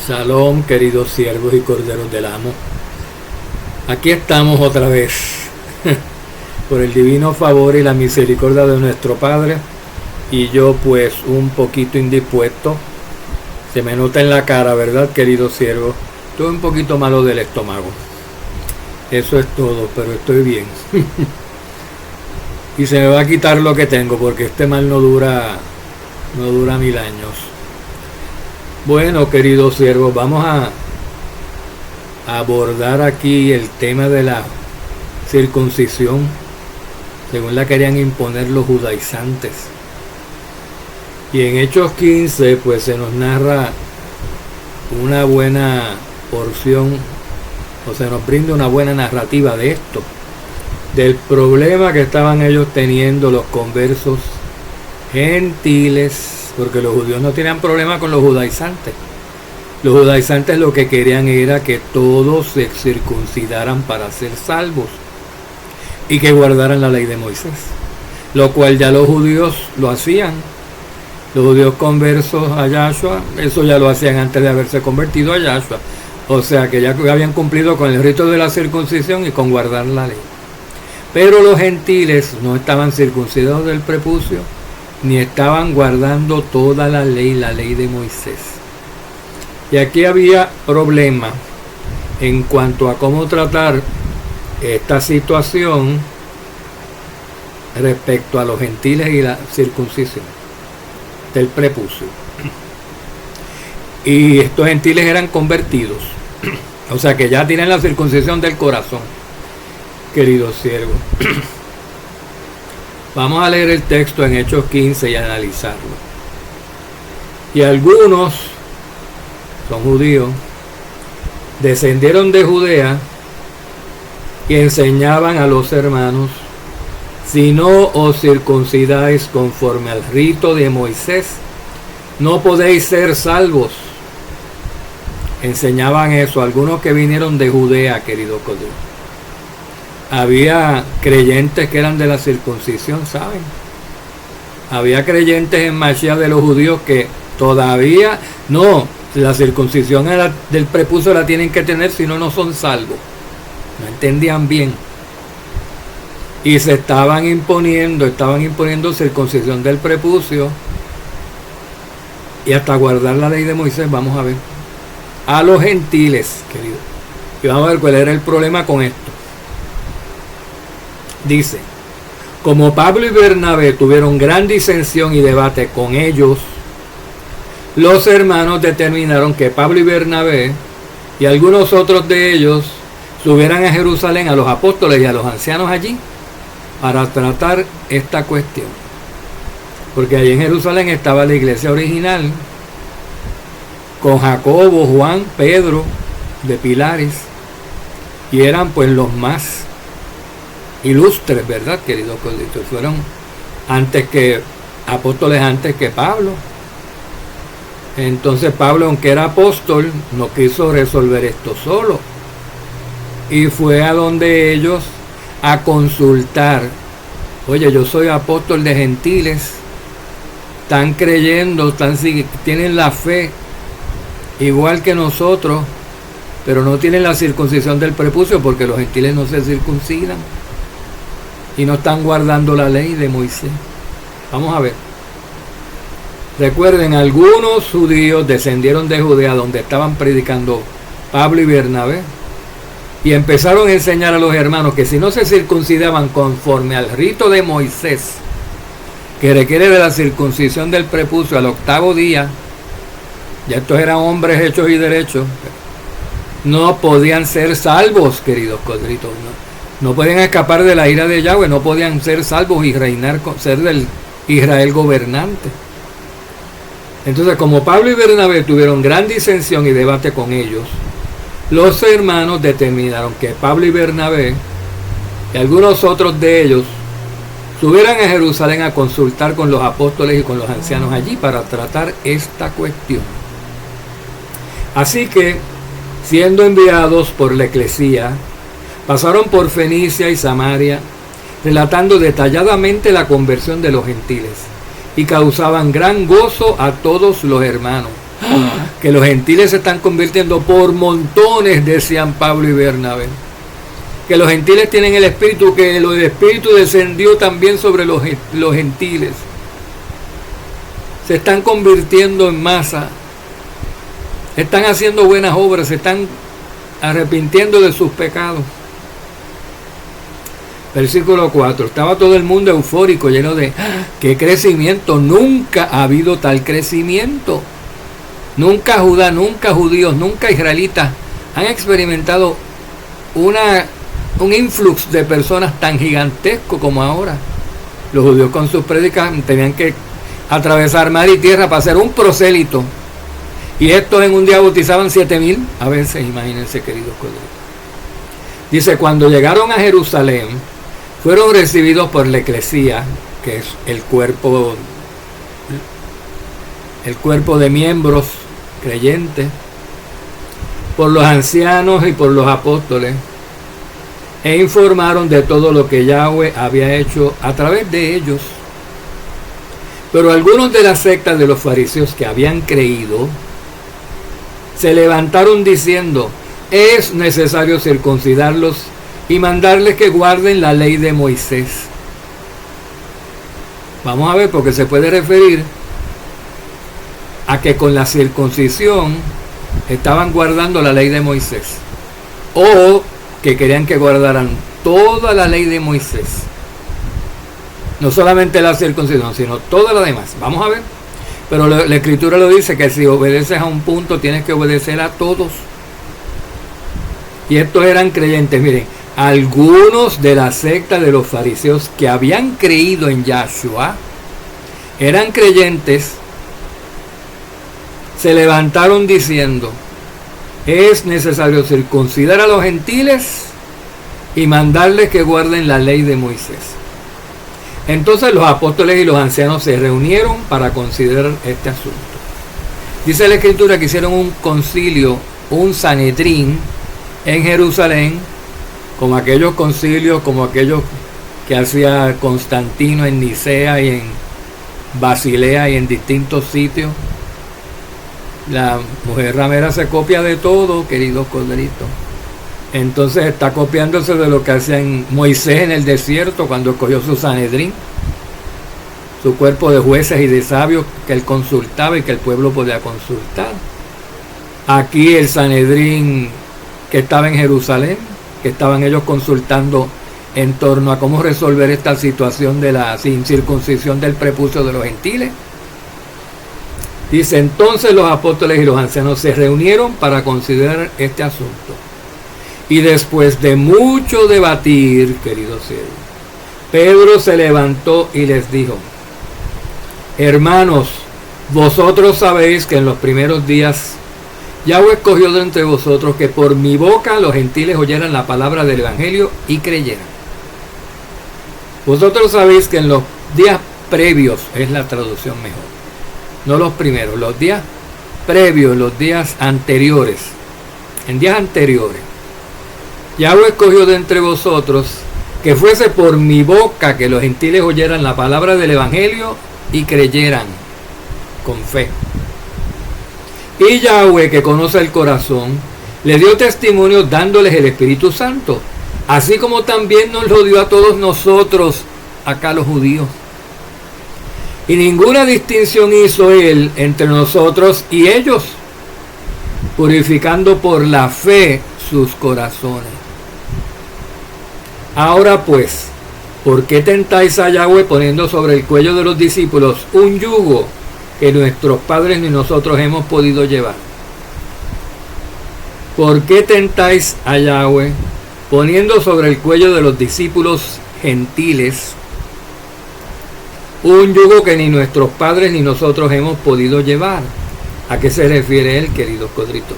Shalom, queridos siervos y corderos del amo. Aquí estamos otra vez, por el divino favor y la misericordia de nuestro Padre, y yo pues un poquito indispuesto. Se me nota en la cara, ¿verdad, queridos siervos? Estoy un poquito malo del estómago. Eso es todo, pero estoy bien. Y se me va a quitar lo que tengo, porque este mal no dura 1000 años. Bueno, queridos siervos, vamos a abordar aquí el tema de la circuncisión, según la querían imponer los judaizantes. Y en Hechos 15, pues se nos narra una buena porción, o se nos brinda una buena narrativa de esto, del problema que estaban ellos teniendo los conversos gentiles, porque los judíos no tenían problema con los judaizantes. Los judaizantes lo que querían era que todos se circuncidaran para ser salvos y que guardaran la ley de Moisés, lo cual ya los judíos lo hacían. Los judíos conversos a Yahshua, eso ya lo hacían antes de haberse convertido a Yahshua. O sea que ya habían cumplido con el rito de la circuncisión y con guardar la ley. Pero los gentiles no estaban circuncidados del prepucio, ni estaban guardando toda la ley de Moisés. Y aquí había problema en cuanto a cómo tratar esta situación respecto a los gentiles y la circuncisión del prepucio. Y estos gentiles eran convertidos, o sea que ya tienen la circuncisión del corazón, queridos siervos. Vamos a leer el texto en Hechos 15 y analizarlo. Y algunos, son judíos, descendieron de Judea y enseñaban a los hermanos: si no os circuncidáis conforme al rito de Moisés, no podéis ser salvos. Enseñaban eso algunos que vinieron de Judea, querido Cordero. Había creyentes que eran de la circuncisión, ¿saben? Había creyentes en Mashiach de los judíos que todavía no, la circuncisión del prepucio la tienen que tener, si no, no son salvos. No entendían bien. Y se estaban imponiendo circuncisión del prepucio y hasta guardar la ley de Moisés. Vamos a ver. A los gentiles, querido. Y vamos a ver cuál era el problema con esto. Dice: como Pablo y Bernabé tuvieron gran disensión y debate con ellos, los hermanos determinaron que Pablo y Bernabé y algunos otros de ellos subieran a Jerusalén a los apóstoles y a los ancianos allí para tratar esta cuestión. Porque allí en Jerusalén estaba la iglesia original, con Jacobo, Juan, Pedro, de pilares, y eran pues los más ilustres, ¿verdad, queridos coditos? Fueron apóstoles antes que Pablo. Entonces Pablo, aunque era apóstol, no quiso resolver esto solo, y fue a donde ellos a consultar: oye, yo soy apóstol de gentiles, están creyendo, tienen la fe igual que nosotros, pero no tienen la circuncisión del prepucio, porque los gentiles no se circuncidan y no están guardando la ley de Moisés. Vamos a ver. Recuerden, algunos judíos descendieron de Judea, donde estaban predicando Pablo y Bernabé, y empezaron a enseñar a los hermanos que si no se circuncidaban conforme al rito de Moisés, que requiere de la circuncisión del prepucio al 8º día, ya estos eran hombres hechos y derechos, no podían ser salvos, queridos codritos. No podían escapar de la ira de Yahweh, no podían ser salvos y reinar, ser del Israel gobernante. Entonces, como Pablo y Bernabé tuvieron gran disensión y debate con ellos, los hermanos determinaron que Pablo y Bernabé y algunos otros de ellos subieran a Jerusalén a consultar con los apóstoles y con los ancianos allí para tratar esta cuestión. Así que, siendo enviados por la eclesía, pasaron por Fenicia y Samaria, relatando detalladamente la conversión de los gentiles, y causaban gran gozo a todos los hermanos. que los gentiles se están convirtiendo por montones, decían Pablo y Bernabé. Que los gentiles tienen el Espíritu, que el Espíritu descendió también sobre los gentiles. Se están convirtiendo en masa. Están haciendo buenas obras, se están arrepintiendo de sus pecados. Versículo 4. Estaba todo el mundo eufórico, lleno de ¡qué crecimiento! Nunca ha habido tal crecimiento. Nunca Judá, nunca judíos, nunca israelitas han experimentado un influx de personas tan gigantesco como ahora. Los judíos con sus prédicas tenían que atravesar mar y tierra para hacer un prosélito. Y estos en un día bautizaban 7,000 a veces, imagínense, queridos colegas. Dice, cuando llegaron a Jerusalén, fueron recibidos por la eclesía, que es el cuerpo de miembros creyentes, por los ancianos y por los apóstoles, e informaron de todo lo que Yahweh había hecho a través de ellos. Pero algunos de las sectas de los fariseos que habían creído se levantaron diciendo, es necesario circuncidarlos y mandarles que guarden la ley de Moisés. Vamos a ver, porque se puede referir a que con la circuncisión estaban guardando la ley de Moisés, o que querían que guardaran toda la ley de Moisés, no solamente la circuncisión, sino toda la demás. Vamos a ver, pero la escritura lo dice, que si obedeces a un punto tienes que obedecer a todos. Y estos eran creyentes. Miren, algunos de la secta de los fariseos que habían creído en Yahshua, eran creyentes, se levantaron diciendo, es necesario circuncidar a los gentiles y mandarles que guarden la ley de Moisés. Entonces los apóstoles y los ancianos se reunieron para considerar este asunto. Dice la escritura que hicieron un concilio, un Sanedrín en Jerusalén, como aquellos concilios, como aquellos que hacía Constantino en Nicea y en Basilea y en distintos sitios. La mujer ramera se copia de todo, queridos corderitos. Entonces está copiándose de lo que hacía Moisés en el desierto cuando escogió su Sanedrín, su cuerpo de jueces y de sabios que él consultaba y que el pueblo podía consultar. Aquí el Sanedrín que estaba en Jerusalén, que estaban ellos consultando en torno a cómo resolver esta situación de la incircuncisión del prepucio de los gentiles. Dice, entonces los apóstoles y los ancianos se reunieron para considerar este asunto. Y después de mucho debatir, queridos siervos, Pedro se levantó y les dijo, hermanos, vosotros sabéis que en los primeros días Yahweh escogió de entre vosotros que por mi boca los gentiles oyeran la palabra del evangelio y creyeran. Vosotros sabéis que en los días previos, es la traducción mejor, no los primeros, los días previos, los días anteriores, en días anteriores, Yahweh escogió de entre vosotros que fuese por mi boca que los gentiles oyeran la palabra del evangelio y creyeran con fe. Y Yahweh, que conoce el corazón, le dio testimonio dándoles el Espíritu Santo, así como también nos lo dio a todos nosotros, acá los judíos. Y ninguna distinción hizo él entre nosotros y ellos, purificando por la fe sus corazones. Ahora pues, ¿por qué tentáis a Yahweh poniendo sobre el cuello de los discípulos un yugo que nuestros padres ni nosotros hemos podido llevar? ¿Por qué tentáis a Yahweh poniendo sobre el cuello de los discípulos gentiles un yugo que ni nuestros padres ni nosotros hemos podido llevar? ¿A qué se refiere él, queridos codritos?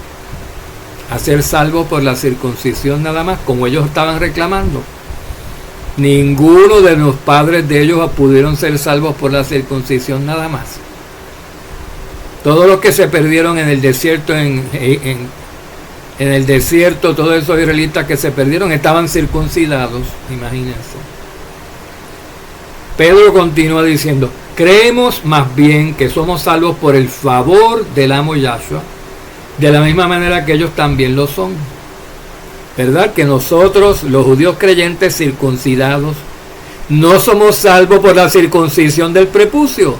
¿A ser salvos por la circuncisión nada más, como ellos estaban reclamando? Ninguno de los padres de ellos pudieron ser salvos por la circuncisión nada más. Todos los que se perdieron en el desierto, en el desierto, todos esos israelitas que se perdieron estaban circuncidados, imagínense. Pedro continúa diciendo, creemos más bien que somos salvos por el favor del amo Yahshua de la misma manera que ellos también lo son. ¿Verdad? Que nosotros, los judíos creyentes circuncidados, no somos salvos por la circuncisión del prepucio,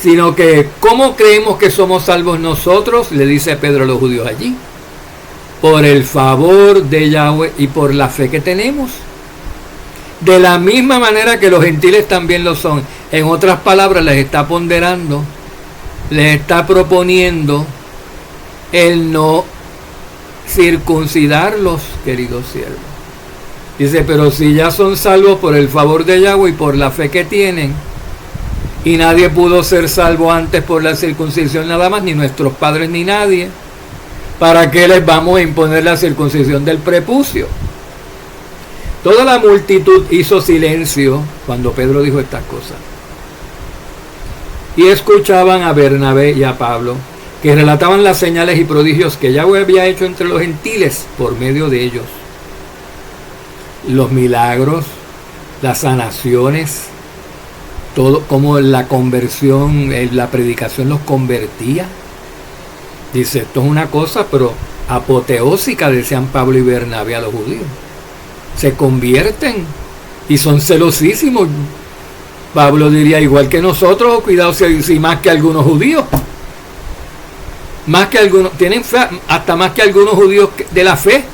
sino que ¿cómo creemos que somos salvos nosotros? Le dice Pedro a los judíos allí. Por el favor de Yahweh y por la fe que tenemos. De la misma manera que los gentiles también lo son. En otras palabras, les está ponderando, les está proponiendo el no circuncidarlos, queridos siervos. Dice, pero si ya son salvos por el favor de Yahweh y por la fe que tienen, y nadie pudo ser salvo antes por la circuncisión nada más, ni nuestros padres ni nadie, ¿para qué les vamos a imponer la circuncisión del prepucio? Toda la multitud hizo silencio cuando Pedro dijo estas cosas. Y escuchaban a Bernabé y a Pablo, que relataban las señales y prodigios que Yahweh había hecho entre los gentiles por medio de ellos. Los milagros, las sanaciones, todo, como la conversión, la predicación los convertía. Dice, esto es una cosa, pero apoteósica, decían Pablo y Bernabé a los judíos. Se convierten y son celosísimos. Pablo diría, igual que nosotros, cuidado si más que algunos judíos. Más que algunos, tienen fe, hasta más que algunos judíos de la fe.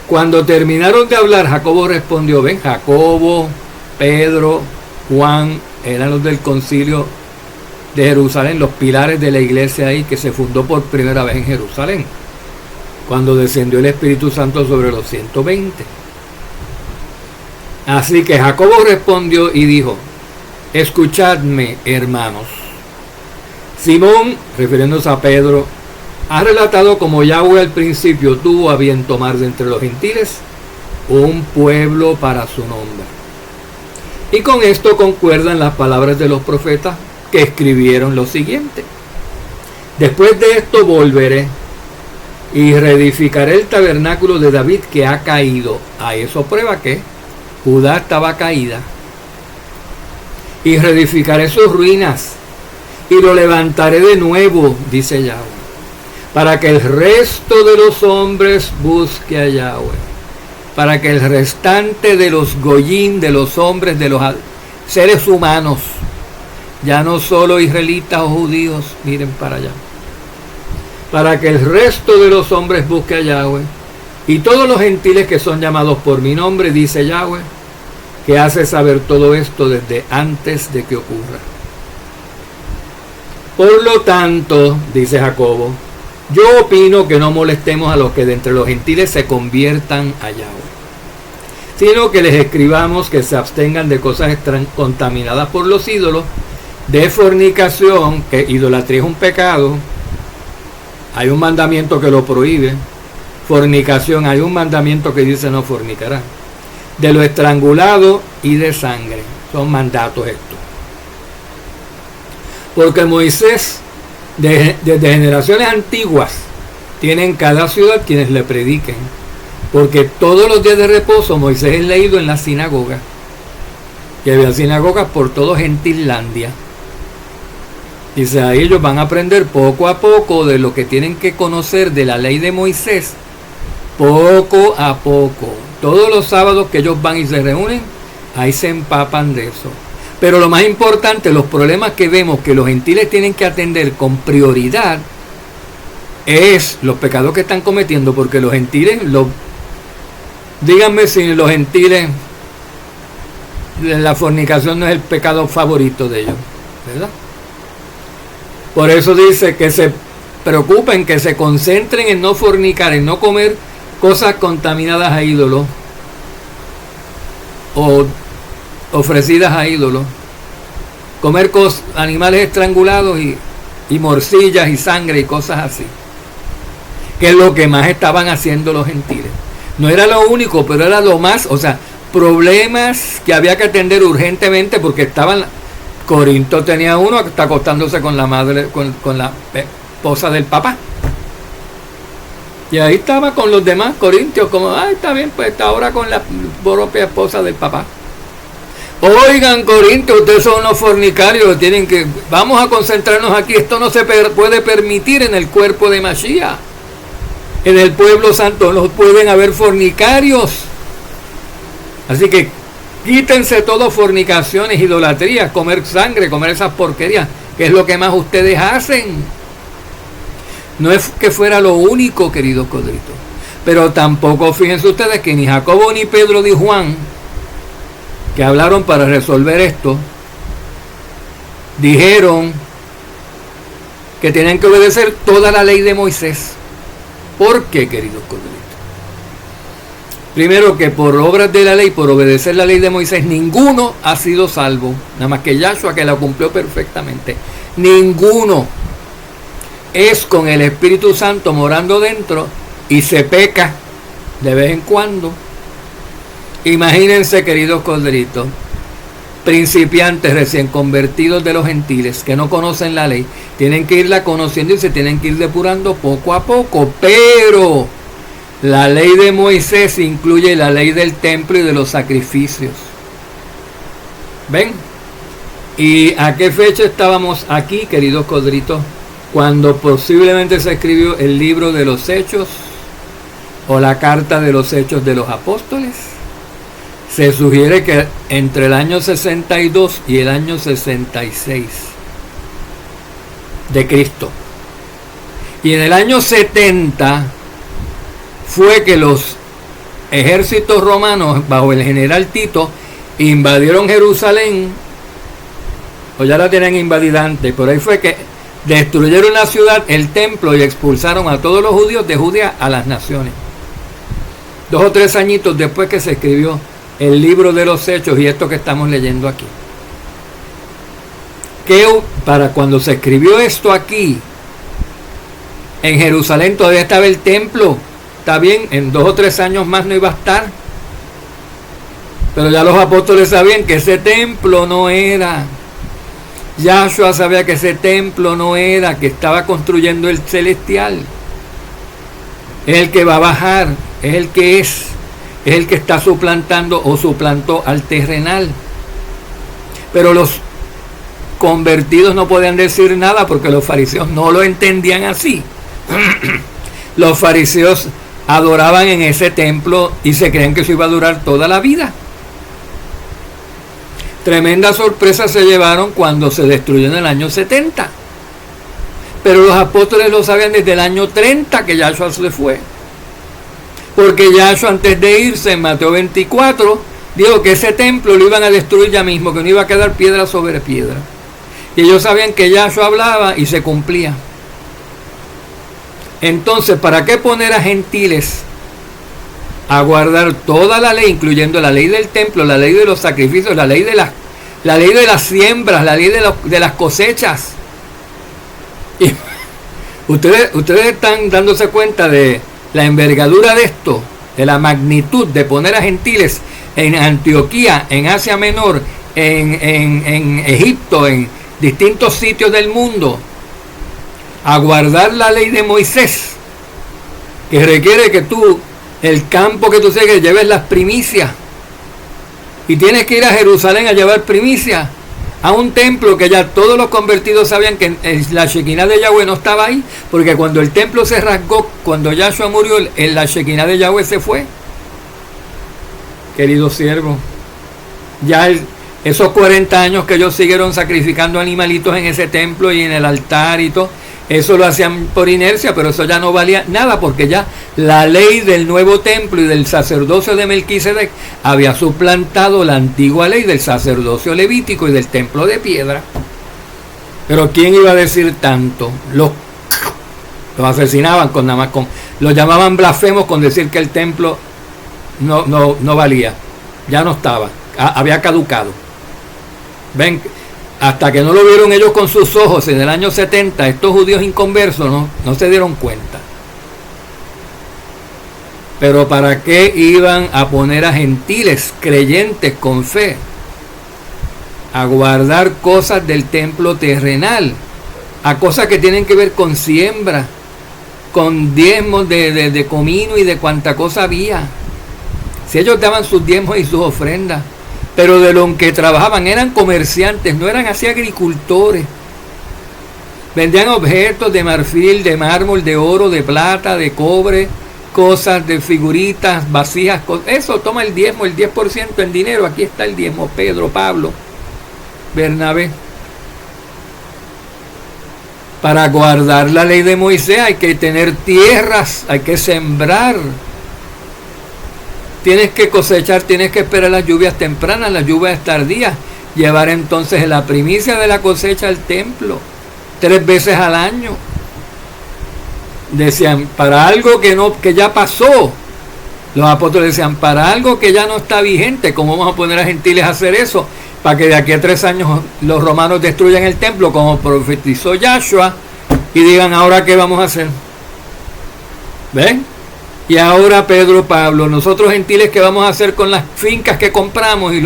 Cuando terminaron de hablar, Jacobo respondió, ven, Jacobo, Pedro, Juan, eran los del concilio de Jerusalén, los pilares de la iglesia ahí, que se fundó por primera vez en Jerusalén, cuando descendió el Espíritu Santo sobre los 120. Así que Jacobo respondió y dijo, escuchadme, hermanos. Simón, refiriéndose a Pedro, ha relatado como Yahweh al principio tuvo a bien tomar de entre los gentiles un pueblo para su nombre. Y con esto concuerdan las palabras de los profetas que escribieron lo siguiente: después de esto volveré y reedificaré el tabernáculo de David que ha caído. A eso prueba que Judá estaba caída. Y reedificaré sus ruinas y lo levantaré de nuevo, dice Yahweh, para que el resto de los hombres busque a Yahweh, para que el restante de los goyim, de los hombres, de los seres humanos, ya no solo israelitas o judíos, miren para allá, para que el resto de los hombres busque a Yahweh, y todos los gentiles que son llamados por mi nombre, dice Yahweh, que hace saber todo esto desde antes de que ocurra. Por lo tanto, dice Jacobo, yo opino que no molestemos a los que de entre los gentiles se conviertan a Yahweh, sino que les escribamos que se abstengan de cosas contaminadas por los ídolos, de fornicación, que idolatría es un pecado, hay un mandamiento que lo prohíbe. Fornicación, hay un mandamiento que dice no fornicará. De lo estrangulado y de sangre, son mandatos estos. Porque Moisés, desde generaciones antiguas, tiene en cada ciudad quienes le prediquen. Porque todos los días de reposo Moisés es leído en la sinagoga. Que había sinagogas por todo Gentilandia. Dice, ahí ellos van a aprender poco a poco de lo que tienen que conocer de la ley de Moisés. Poco a poco. Todos los sábados que ellos van y se reúnen, ahí se empapan de eso. Pero lo más importante, los problemas que vemos que los gentiles tienen que atender con prioridad, es los pecados que están cometiendo, porque los gentiles, díganme si los gentiles, la fornicación no es el pecado favorito de ellos, ¿verdad? Por eso dice que se preocupen, que se concentren en no fornicar, en no comer cosas contaminadas a ídolos o ofrecidas a ídolos, comer animales estrangulados y morcillas y sangre y cosas así, que es lo que más estaban haciendo los gentiles. No era lo único, pero era lo más, o sea, problemas que había que atender urgentemente, porque Corinto tenía uno que está acostándose con la madre, con la esposa del papá. Y ahí estaba con los demás corintios, como, está bien, pues está ahora con la propia esposa del papá. Oigan, Corintios, ustedes son unos fornicarios, vamos a concentrarnos aquí, esto no se puede permitir en el cuerpo de Mashiach. En el pueblo santo no pueden haber fornicarios. Así que quítense todo fornicaciones, idolatrías, comer sangre, comer esas porquerías, que es lo que más ustedes hacen. No es que fuera lo único, queridos codritos, pero tampoco, fíjense ustedes, que ni Jacobo, ni Pedro, ni Juan, que hablaron para resolver esto, dijeron que tenían que obedecer toda la ley de Moisés. ¿Por qué, queridos codritos? Primero, que por obras de la ley, por obedecer la ley de Moisés, ninguno ha sido salvo, nada más que Yahshua, que la cumplió perfectamente. Ninguno. Es con el Espíritu Santo morando dentro y se peca de vez en cuando. Imagínense, queridos corderitos, principiantes recién convertidos de los gentiles que no conocen la ley, tienen que irla conociendo y se tienen que ir depurando poco a poco, pero la ley de Moisés incluye la ley del templo y de los sacrificios. ¿Ven? ¿Y a qué fecha estábamos aquí, queridos corderitos? Cuando posiblemente se escribió el libro de los Hechos o la carta de los Hechos de los Apóstoles. Se sugiere que entre el año 62 y el año 66 de Cristo. Y en el año 70 fue que los ejércitos romanos, bajo el general Tito, invadieron Jerusalén, o ya la tenían invadida antes, por ahí fue que destruyeron la ciudad, el templo, y expulsaron a todos los judíos de Judea a las naciones. 2 o 3 añitos después que se escribió el libro de los Hechos y esto que estamos leyendo aquí. Que para cuando se escribió esto aquí, en Jerusalén todavía estaba el templo. Está bien, en 2 o 3 años más no iba a estar. Pero ya los apóstoles sabían que ese templo no era. Yahshua sabía que ese templo no era, que estaba construyendo el celestial. Es el que va a bajar, es el que es el que está suplantando o suplantó al terrenal. Pero los convertidos no podían decir nada porque los fariseos no lo entendían así. Los fariseos adoraban en ese templo y se creen que eso iba a durar toda la vida. Tremenda sorpresa se llevaron cuando se destruyó en el año 70. Pero los apóstoles lo sabían desde el año 30 que Yahshua se fue. Porque Yahshua, antes de irse, en Mateo 24, dijo que ese templo lo iban a destruir ya mismo, que no iba a quedar piedra sobre piedra. Y ellos sabían que Yahshua hablaba y se cumplía. Entonces, ¿para qué poner a gentiles a guardar toda la ley, incluyendo la ley del templo, la ley de los sacrificios, la ley de las siembras, la ley de las cosechas? Y ustedes están dándose cuenta de la envergadura de esto, de la magnitud de poner a gentiles en Antioquía, en Asia Menor, en Egipto, en distintos sitios del mundo, a guardar la ley de Moisés, que requiere que tú, el campo que tú sigues, lleves las primicias, y tienes que ir a Jerusalén a llevar primicias a un templo que ya todos los convertidos sabían que la Shekinah de Yahweh no estaba ahí, porque cuando el templo se rasgó, cuando Yahshua murió, la Shekinah de Yahweh se fue. Queridos siervos, ya esos 40 años que ellos siguieron sacrificando animalitos en ese templo y en el altar y todo, eso lo hacían por inercia, pero eso ya no valía nada, porque ya la ley del nuevo templo y del sacerdocio de Melquisedec había suplantado la antigua ley del sacerdocio levítico y del templo de piedra. Pero ¿quién iba a decir tanto? Los asesinaban los llamaban blasfemos con decir que el templo no valía, ya no estaba, había caducado. Ven, hasta que no lo vieron ellos con sus ojos en el año 70, estos judíos inconversos no se dieron cuenta. Pero ¿para qué iban a poner a gentiles creyentes con fe a guardar cosas del templo terrenal, a cosas que tienen que ver con siembra, con diezmos de comino y de cuanta cosa había? Si ellos daban sus diezmos y sus ofrendas, pero de los que trabajaban eran comerciantes, no eran así agricultores. Vendían objetos de marfil, de mármol, de oro, de plata, de cobre, cosas de figuritas, vasijas, eso toma el diezmo, el 10% en dinero. Aquí está el diezmo, Pedro, Pablo, Bernabé. Para guardar la ley de Moisés hay que tener tierras, hay que sembrar. Tienes que cosechar, tienes que esperar las lluvias tempranas, las lluvias tardías. Llevar entonces la primicia de la cosecha al templo 3 veces al año. Decían, para algo que ya pasó. Los apóstoles decían, para algo que ya no está vigente, ¿cómo vamos a poner a gentiles a hacer eso? Para que de aquí a 3 años los romanos destruyan el templo, como profetizó Yahshua, y digan, ¿ahora qué vamos a hacer? ¿Ven? Y ahora Pedro, Pablo, nosotros gentiles, ¿qué vamos a hacer con las fincas que compramos y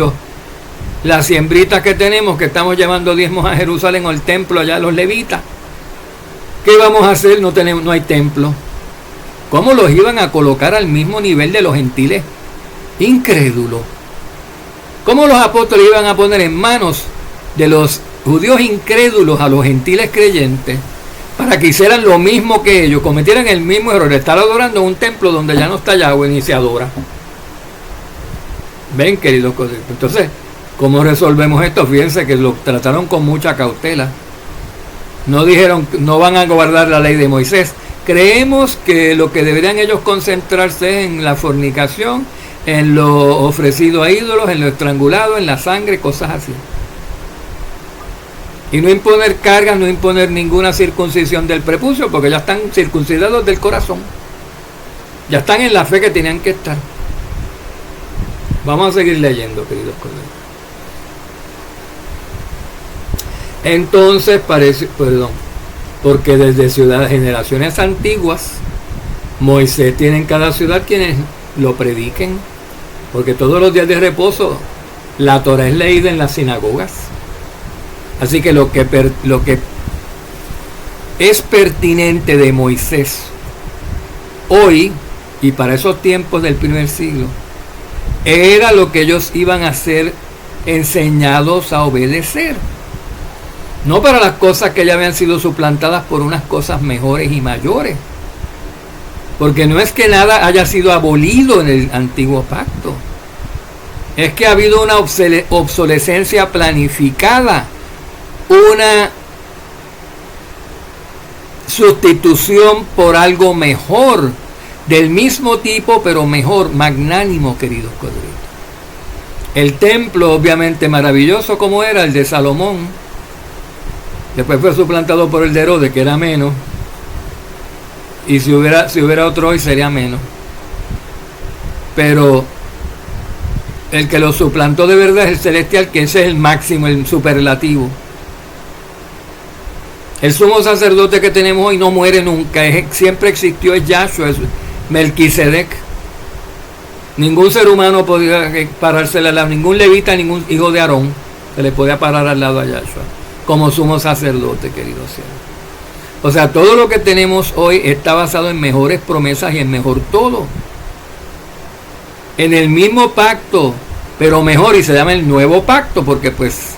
las siembritas que tenemos, que estamos llevando diezmos a Jerusalén o al templo allá a los levitas? ¿Qué vamos a hacer? No hay templo. ¿Cómo los iban a colocar al mismo nivel de los gentiles incrédulos? ¿Cómo los apóstoles iban a poner en manos de los judíos incrédulos a los gentiles creyentes para que hicieran lo mismo que ellos, cometieran el mismo error de estar adorando en un templo donde ya no está Yahweh ni se adora? Ven, queridos, entonces, ¿cómo resolvemos esto? Fíjense que lo trataron con mucha cautela. No dijeron, no van a guardar la ley de Moisés. Creemos que lo que deberían ellos concentrarse es en la fornicación, en lo ofrecido a ídolos, en lo estrangulado, en la sangre, cosas así. Y no imponer cargas, no imponer ninguna circuncisión del prepucio, porque ya están circuncidados del corazón. Ya están en la fe que tenían que estar. Vamos a seguir leyendo, queridos colegas. Entonces porque desde generaciones antiguas, Moisés tiene en cada ciudad quienes lo prediquen, porque todos los días de reposo la Torah es leída en las sinagogas. Así que lo que es pertinente de Moisés hoy y para esos tiempos del primer siglo era lo que ellos iban a ser enseñados a obedecer. No para las cosas que ya habían sido suplantadas por unas cosas mejores y mayores. Porque no es que nada haya sido abolido en el antiguo pacto. Es que ha habido una obsolescencia planificada. Una sustitución por algo mejor. Del mismo tipo, pero mejor, magnánimo, queridos cuadritos. El templo, obviamente maravilloso como era el de Salomón, después fue suplantado por el de Herodes, que era menos. Y si hubiera otro hoy sería menos. Pero el que lo suplantó de verdad es el celestial, que ese es el máximo, el superlativo. El sumo sacerdote que tenemos hoy no muere nunca. Siempre existió, es Yahshua, es Melquisedec. Ningún ser humano podía parársele al lado, ningún levita, ningún hijo de Aarón se le podía parar al lado a Yahshua como sumo sacerdote, querido cielo. O sea, todo lo que tenemos hoy está basado en mejores promesas y en mejor todo. En el mismo pacto, pero mejor, y se llama el nuevo pacto, porque pues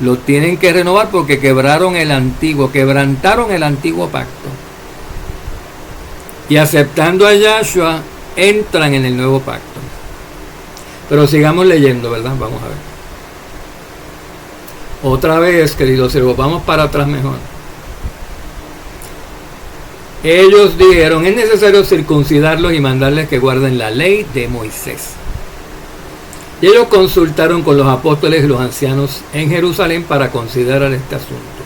lo tienen que renovar porque quebrantaron el antiguo pacto. Y aceptando a Yahshua, entran en el nuevo pacto. Pero sigamos leyendo, ¿verdad? Vamos a ver. Otra vez, queridos siervos, vamos para atrás mejor. Ellos dijeron, es necesario circuncidarlos y mandarles que guarden la ley de Moisés. Y ellos consultaron con los apóstoles y los ancianos en Jerusalén para considerar este asunto.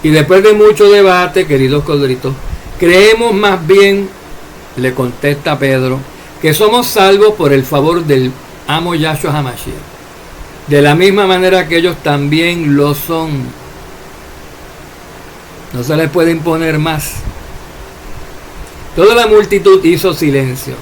Y después de mucho debate, queridos codritos, creemos más bien, le contesta Pedro, que somos salvos por el favor del amo Yahshua HaMashiach. De la misma manera que ellos también lo son. No se les puede imponer más. Toda la multitud hizo silencio.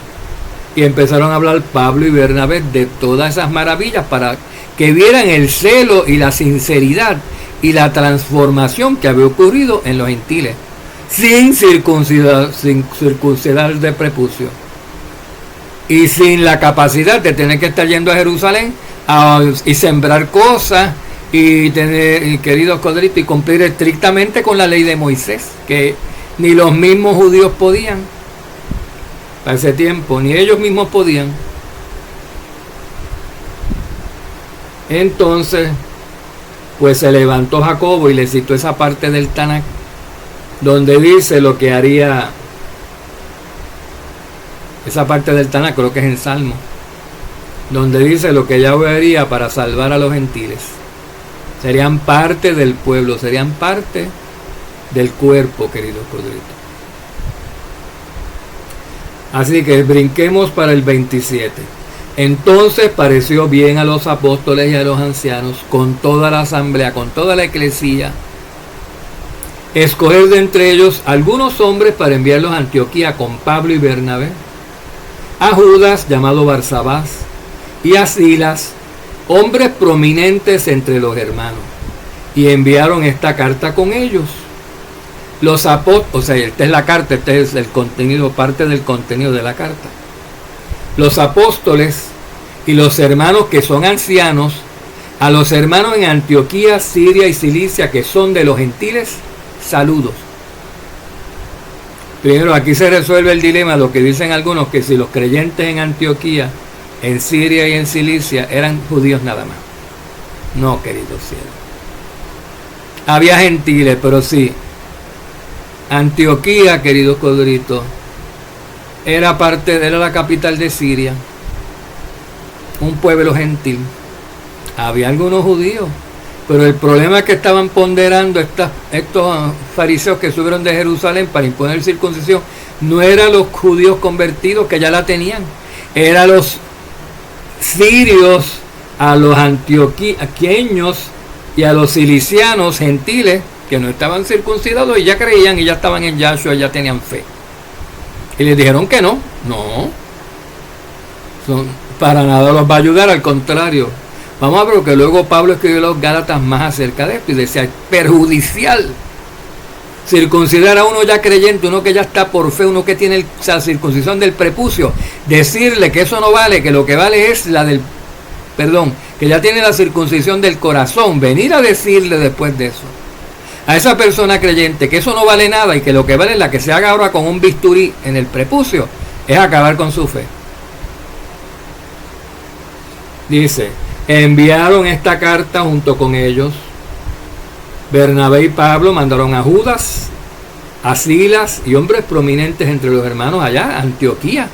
Y empezaron a hablar Pablo y Bernabé de todas esas maravillas para que vieran el celo y la sinceridad y la transformación que había ocurrido en los gentiles. Sin circuncidar de prepucio. Y sin la capacidad de tener que estar yendo a Jerusalén y sembrar cosas y tener, queridos codritos, y cumplir estrictamente con la ley de Moisés, que ni los mismos judíos podían para ese tiempo, ni ellos mismos podían. Entonces, pues se levantó Jacobo y le citó esa parte del Tanakh donde dice lo que haría. Esa parte del Tanakh creo que es en Salmo, donde dice lo que Yahweh haría para salvar a los gentiles. Serían parte del pueblo, serían parte del cuerpo, queridos codritos. Así que brinquemos para el 27. Entonces pareció bien a los apóstoles y a los ancianos, con toda la asamblea, con toda la eclesía, escoger de entre ellos algunos hombres para enviarlos a Antioquía con Pablo y Bernabé, a Judas, llamado Barsabás, y a Silas, hombres prominentes entre los hermanos, y enviaron esta carta con ellos. Los apóstoles, o sea, esta es la carta, este es el contenido, parte del contenido de la carta. Los apóstoles y los hermanos que son ancianos, a los hermanos en Antioquía, Siria y Cilicia, que son de los gentiles, saludos. Primero, aquí se resuelve el dilema, lo que dicen algunos, que si los creyentes en Antioquía, en Siria y en Cilicia eran judíos nada más. No, queridos cielos. Había gentiles, pero sí. Antioquía, queridos codritos, era la capital de Siria, un pueblo gentil. Había algunos judíos, pero el problema es que estaban ponderando estos fariseos que subieron de Jerusalén para imponer circuncisión. No eran los judíos convertidos que ya la tenían, eran los sirios, a los antioqueños y a los cilicianos gentiles que no estaban circuncidados y ya creían y ya estaban en Yahshua, ya tenían fe. Y les dijeron que no, para nada los va a ayudar, al contrario. Vamos a ver que luego Pablo escribió a los Gálatas más acerca de esto y decía, es perjudicial circuncidar a uno ya creyente, uno que ya está por fe, uno que tiene la circuncisión del prepucio, decirle que eso no vale, que lo que vale es que ya tiene la circuncisión del corazón, venir a decirle después de eso a esa persona creyente que eso no vale nada y que lo que vale es la que se haga ahora con un bisturí en el prepucio, es acabar con su fe. Dice, enviaron esta carta junto con ellos. Bernabé y Pablo mandaron a Judas, a Silas y hombres prominentes entre los hermanos allá, a Antioquía,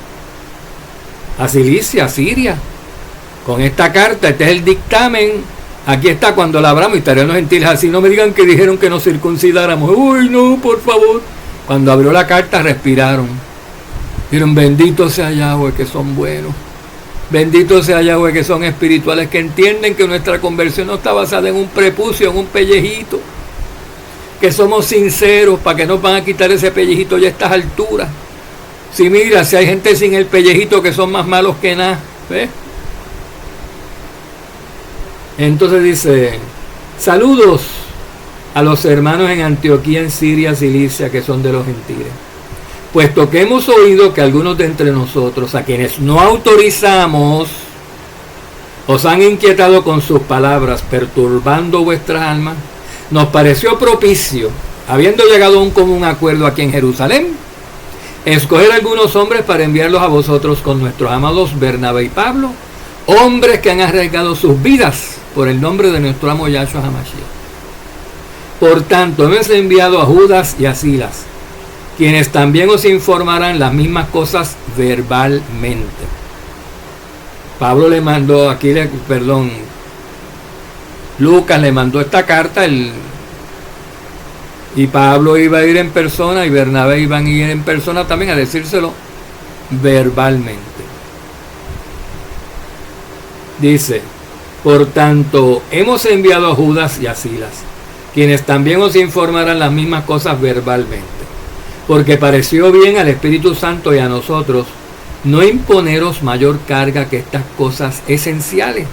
a Cilicia, a Siria. Con esta carta, este es el dictamen. Aquí está cuando la abramos y estarían los gentiles así. No me digan que dijeron que nos circuncidáramos. Uy, no, por favor. Cuando abrió la carta respiraron. Dijeron, bendito sea Yahweh, que son buenos. Bendito sea Yahweh, que son espirituales, que entienden que nuestra conversión no está basada en un prepucio, en un pellejito. Que somos sinceros, para que nos van a quitar ese pellejito ya a estas alturas. Si mira, si hay gente sin el pellejito que son más malos que nada. ¿Ves? Entonces dice, saludos a los hermanos en Antioquía, en Siria, Cilicia, que son de los gentiles. Puesto que hemos oído que algunos de entre nosotros, a quienes no autorizamos, os han inquietado con sus palabras, perturbando vuestras almas, nos pareció propicio, habiendo llegado a un común acuerdo aquí en Jerusalén, escoger algunos hombres para enviarlos a vosotros con nuestros amados Bernabé y Pablo, hombres que han arriesgado sus vidas por el nombre de nuestro amo Yahshua HaMashiach. Por tanto, hemos enviado a Judas y a Silas, quienes también os informarán las mismas cosas verbalmente. Pablo le mandó, Lucas le mandó esta carta, y Pablo iba a ir en persona y Bernabé iban a ir en persona también a decírselo verbalmente. Dice, por tanto, hemos enviado a Judas y a Silas, quienes también os informarán las mismas cosas verbalmente, porque pareció bien al Espíritu Santo y a nosotros no imponeros mayor carga que estas cosas esenciales,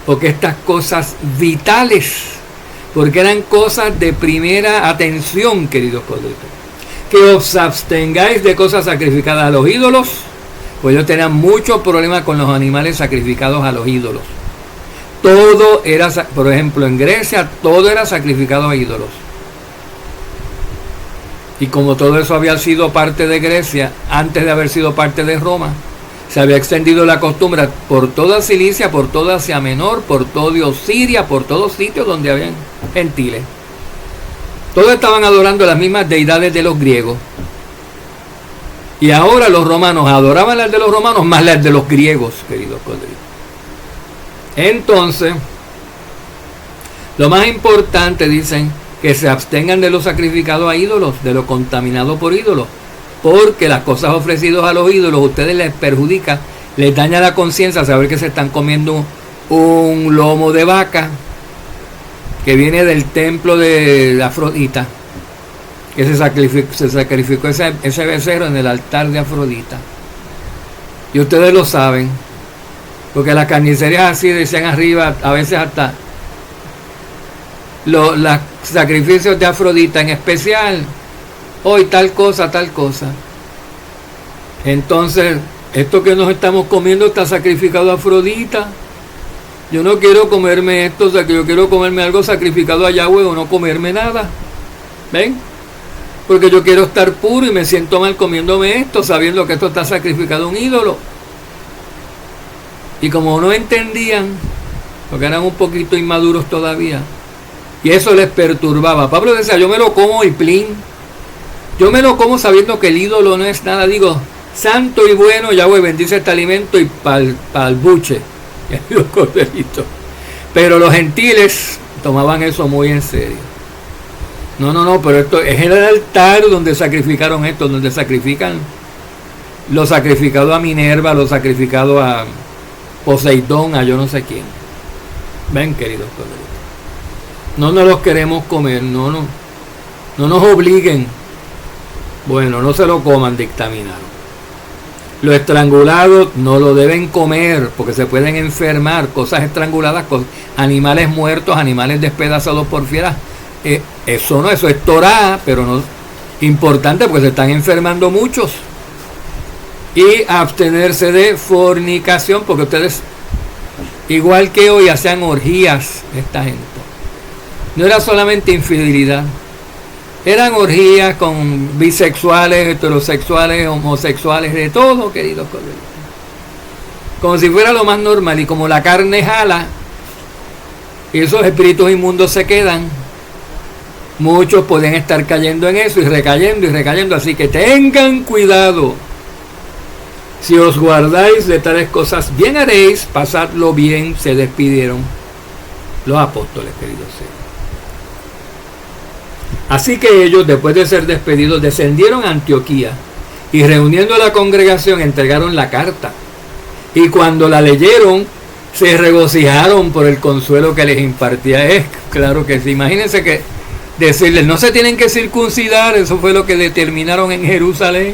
o que estas cosas vitales, porque eran cosas de primera atención, queridos codritos. Que os abstengáis de cosas sacrificadas a los ídolos, pues ellos tenían muchos problemas con los animales sacrificados a los ídolos. todo era, por ejemplo, en Grecia, todo era sacrificado a ídolos. Y como todo eso había sido parte de Grecia, antes de haber sido parte de Roma, se había extendido la costumbre por toda Cilicia, por toda Asia Menor, por todo Siria, por todos sitios donde habían gentiles. Todos estaban adorando las mismas deidades de los griegos. Y ahora los romanos adoraban las de los romanos más las de los griegos, queridos codritos. Entonces, lo más importante, dicen, que se abstengan de lo sacrificado a ídolos, de lo contaminado por ídolos, porque las cosas ofrecidas a los ídolos, a ustedes les perjudica, les daña la conciencia saber que se están comiendo un lomo de vaca que viene del templo de Afrodita, que se sacrificó ese becerro en el altar de Afrodita. Y ustedes lo saben, porque las carnicerías así decían arriba, a veces hasta los sacrificios de Afrodita en especial, hoy tal cosa. Entonces, esto que nos estamos comiendo está sacrificado a Afrodita. Yo no quiero comerme esto, o sea que yo quiero comerme algo sacrificado a Yahweh o no comerme nada. ¿Ven? Porque yo quiero estar puro y me siento mal comiéndome esto, sabiendo que esto está sacrificado a un ídolo. Y como no entendían, porque eran un poquito inmaduros todavía, y eso les perturbaba. Pablo decía, yo me lo como y plin. Yo me lo como sabiendo que el ídolo no es nada. Digo, santo y bueno, Yahweh bendice este alimento y pa'l buche. Los corderitos. Pero los gentiles tomaban eso muy en serio. No, pero esto es el altar donde sacrificaron esto, donde sacrifican lo sacrificado a Minerva, lo sacrificado a Poseidón, a yo no sé quién. Ven, queridos corderitos. No nos los queremos comer, no nos obliguen. Bueno, no se lo coman, dictaminaron. Lo estrangulado no lo deben comer porque se pueden enfermar. Cosas estranguladas, animales muertos, animales despedazados por fieras. Eso es Torah, pero no importante porque se están enfermando muchos. Y abstenerse de fornicación, porque ustedes, igual que hoy, hacían orgías esta gente. No era solamente infidelidad. Eran orgías con bisexuales, heterosexuales, homosexuales, de todo, queridos colegas. Como si fuera lo más normal. Y como la carne jala, y esos espíritus inmundos se quedan, muchos pueden estar cayendo en eso y recayendo. Así que tengan cuidado. Si os guardáis de tales cosas, bien haréis, pasadlo bien, se despidieron los apóstoles, queridos seres. Así que ellos, después de ser despedidos, descendieron a Antioquía y reuniendo a la congregación entregaron la carta. Y cuando la leyeron, se regocijaron por el consuelo que les impartía. Claro que sí. Imagínense que decirles, no se tienen que circuncidar, eso fue lo que determinaron en Jerusalén.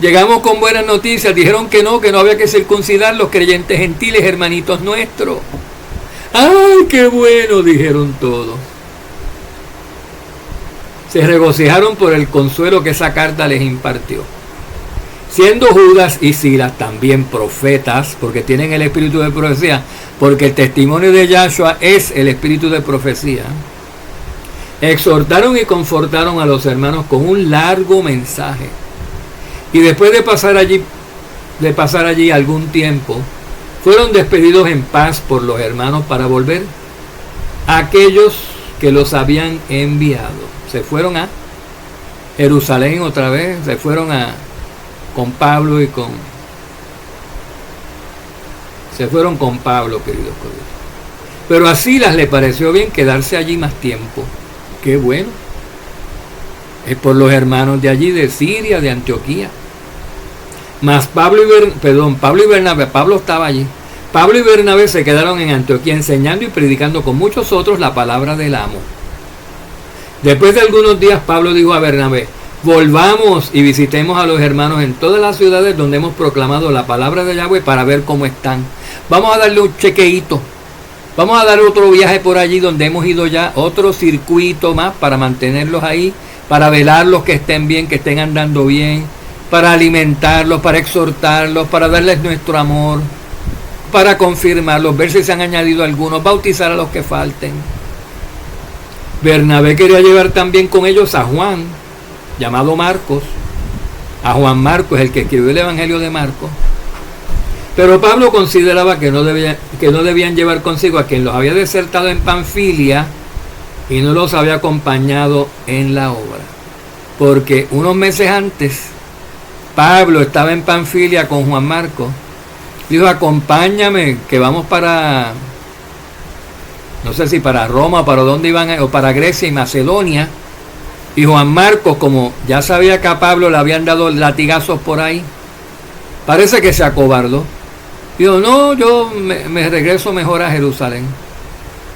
Llegamos con buenas noticias, dijeron que no había que circuncidar los creyentes gentiles, hermanitos nuestros. ¡Ay, qué bueno!, dijeron todos. Se regocijaron por el consuelo que esa carta les impartió. Siendo Judas y Silas también profetas, porque tienen el espíritu de profecía, porque el testimonio de Yahshua es el espíritu de profecía, exhortaron y confortaron a los hermanos con un largo mensaje. Y después de pasar allí algún tiempo, fueron despedidos en paz por los hermanos para volver a aquellos que los habían enviado. Se fueron a Jerusalén otra vez, se fueron con Pablo, queridos colegas. Pero a Silas le pareció bien quedarse allí más tiempo. Qué bueno. Es por los hermanos de allí, de Siria, de Antioquía. Mas Pablo y Bernabé, Pablo estaba allí. Pablo y Bernabé se quedaron en Antioquía enseñando y predicando con muchos otros la palabra del amo. Después de algunos días, Pablo dijo a Bernabé, volvamos y visitemos a los hermanos en todas las ciudades donde hemos proclamado la palabra de Yahweh para ver cómo están. Vamos a darle un chequeíto. Vamos a dar otro viaje por allí donde hemos ido ya, otro circuito más para mantenerlos ahí, para velarlos que estén bien, que estén andando bien, para alimentarlos, para exhortarlos, para darles nuestro amor. para confirmarlos, ver si se han añadido algunos, bautizar a los que falten. Bernabé quería llevar también con ellos a Juan, llamado Marcos, a Juan Marcos, el que escribió el Evangelio de Marcos. Pero Pablo consideraba que no debían llevar consigo a quien los había desertado en Panfilia y no los había acompañado en la obra. Porque unos meses antes, Pablo estaba en Panfilia con Juan Marcos. Dijo, acompáñame, que vamos para, no sé si para Roma, para dónde iban, o para Grecia y Macedonia. Y Juan Marcos, como ya sabía que a Pablo le habían dado latigazos por ahí, parece que se acobardó. Dijo, no, yo me regreso mejor a Jerusalén.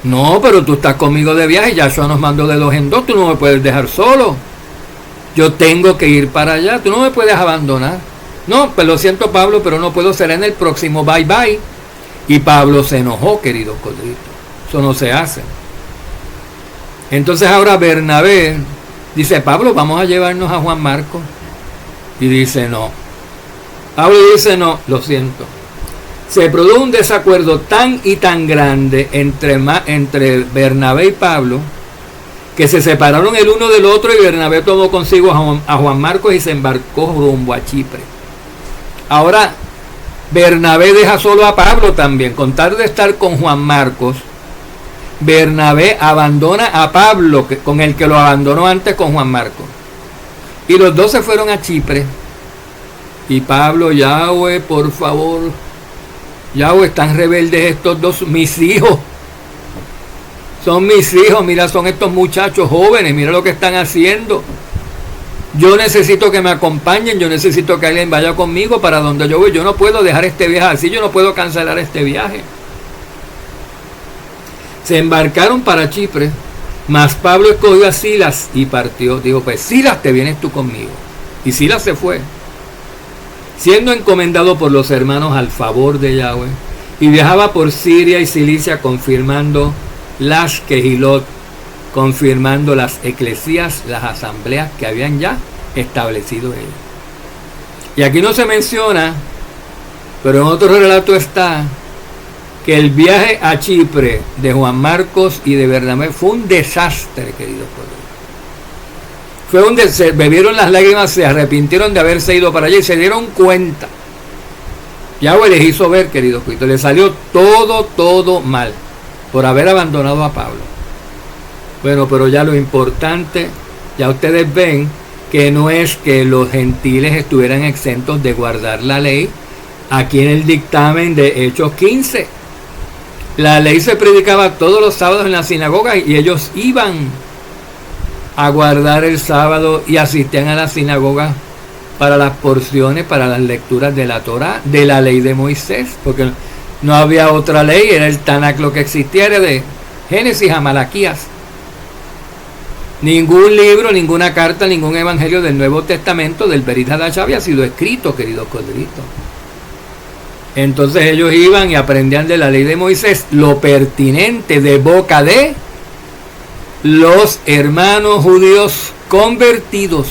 No, pero tú estás conmigo de viaje, Yahshua nos mandó de 2 en 2, tú no me puedes dejar solo. Yo tengo que ir para allá, tú no me puedes abandonar. No, pues lo siento, Pablo, pero no puedo ser en el próximo, bye bye. Y Pablo se enojó, querido Codrito. Eso no se hace. Entonces ahora Bernabé dice, Pablo, vamos a llevarnos a Juan Marcos. Y dice, no. Pablo dice, no, lo siento. Se produjo un desacuerdo tan y tan grande entre Bernabé y Pablo, que se separaron el uno del otro, y Bernabé tomó consigo a Juan Marcos y se embarcó rumbo a Chipre. Ahora Bernabé deja solo a Pablo también. Con tal de estar con Juan Marcos, Bernabé abandona a Pablo, con el que lo abandonó antes con Juan Marcos. Y los dos se fueron a Chipre. Y Pablo, Yahweh, por favor, Yahweh, están rebeldes estos dos, mis hijos. Son mis hijos, mira, son estos muchachos jóvenes, mira lo que están haciendo. Yo necesito que me acompañen, yo necesito que alguien vaya conmigo para donde yo voy. Yo no puedo dejar este viaje así, yo no puedo cancelar este viaje. Se embarcaron para Chipre, mas Pablo escogió a Silas y partió. Dijo, pues Silas, te vienes tú conmigo. Y Silas se fue, siendo encomendado por los hermanos al favor de Yahweh, y viajaba por Siria y Cilicia, confirmando las Kehilot, confirmando las eclesías, las asambleas que habían ya establecido ellos. Y aquí no se menciona, pero en otro relato está, que el viaje a Chipre de Juan Marcos y de Bernabé fue un desastre, queridos colegas. Fue un desastre, bebieron las lágrimas, se arrepintieron de haberse ido para allá y se dieron cuenta. Yahweh les hizo ver, queridos colegas, les salió todo mal por haber abandonado a Pablo. Bueno, pero ya lo importante, ya ustedes ven que no es que los gentiles estuvieran exentos de guardar la ley. Aquí en el dictamen de Hechos 15, la ley se predicaba todos los sábados en la sinagoga y ellos iban a guardar el sábado y asistían a la sinagoga para las porciones, para las lecturas de la Torá, de la ley de Moisés, porque no había otra ley, era el Tanakh lo que existía, era de Génesis a Malaquías. Ningún libro, ninguna carta, ningún evangelio del Nuevo Testamento del Berit Hadash había sido escrito, queridos codritos. Entonces ellos iban y aprendían de la ley de Moisés lo pertinente de boca de los hermanos judíos convertidos,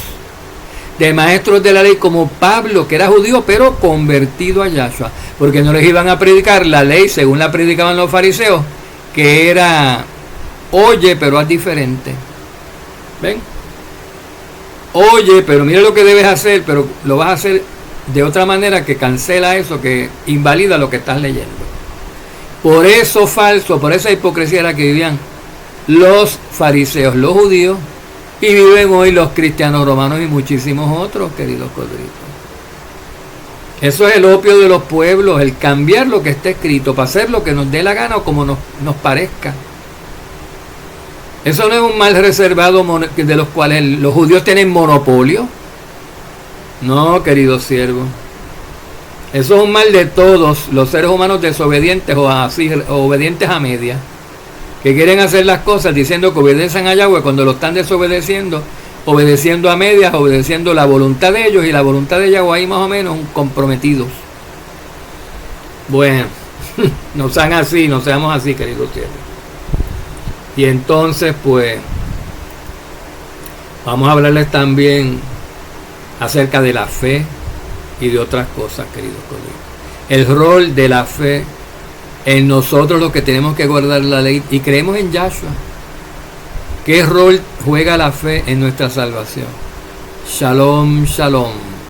de maestros de la ley como Pablo, que era judío pero convertido a Yahshua, porque no les iban a predicar la ley según la predicaban los fariseos, que era oye pero haz diferente. ¿Ven? Oye, pero mira lo que debes hacer, pero lo vas a hacer de otra manera que cancela eso, que invalida lo que estás leyendo. Por eso falso, por esa hipocresía era que vivían los fariseos, los judíos, y viven hoy los cristianos romanos y muchísimos otros, queridos codritos. Eso es el opio de los pueblos, el cambiar lo que está escrito para hacer lo que nos dé la gana o como nos parezca. Eso no es un mal reservado de los cuales los judíos tienen monopolio. No, queridos siervos. Eso es un mal de todos los seres humanos desobedientes o obedientes a media, que quieren hacer las cosas diciendo que obedecen a Yahweh cuando lo están desobedeciendo, obedeciendo a medias, obedeciendo la voluntad de ellos y la voluntad de Yahweh ahí más o menos comprometidos. Bueno, no sean así, no seamos así, queridos siervos. Y entonces pues vamos a hablarles también acerca de la fe y de otras cosas, queridos colegas. El rol de la fe En nosotros los que tenemos que guardar la ley y creemos en Yahshua. ¿Qué rol juega la fe en nuestra salvación? Shalom, shalom.